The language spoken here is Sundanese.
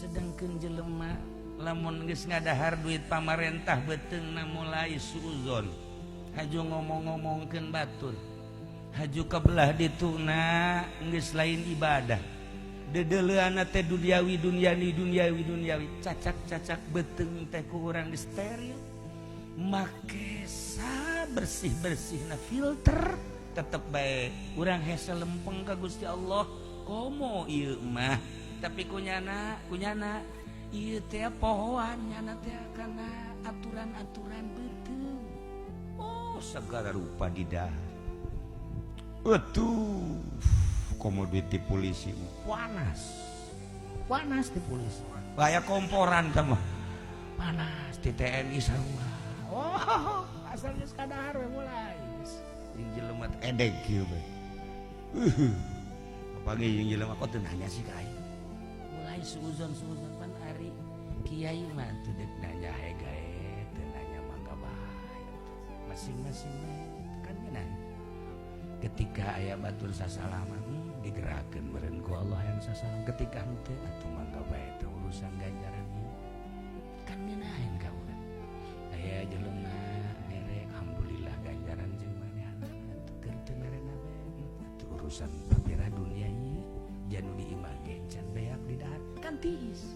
sedangkan jelema lamun geus ngadahar duit pamarentah beteng mulai suuzon haju ngomong-ngomongkeun batur haju kebelah dituna geus lain ibadah dedeleuana teh duniawi cacak beteng teh ku urang di steril make bersih-bersihna filter tetep baik urang hese lempeng ka Gusti Allah komo ieu mah tapi kunyana ieu teh pohoan nyana teh kana aturan-aturan beteng oh segala rupa di dahar atuh komo duit di polisi panas di polisi kayak komporan sama panas di TNI sarua oh asalnya sekadar mulai yang jelema edeg kieu bae apalagi yang jelema kok teu nanya sih kai mulai suuzon pan ari kiai mah teu deuk nanya gae teu nanya mangga bae masing-masing kan geunan ketika aya batur sasalaman digerakkeun meureun ku Allah yang sasalam ketika henteu atuh mangga bae teu urusan ganjaran kan geunaheun ka urang aya jelema mere alhamdulillah ganjaran jeung manehna keur teu merena bae urusan papira dunia ieu janu diimah ge can beak di dahar kan tiis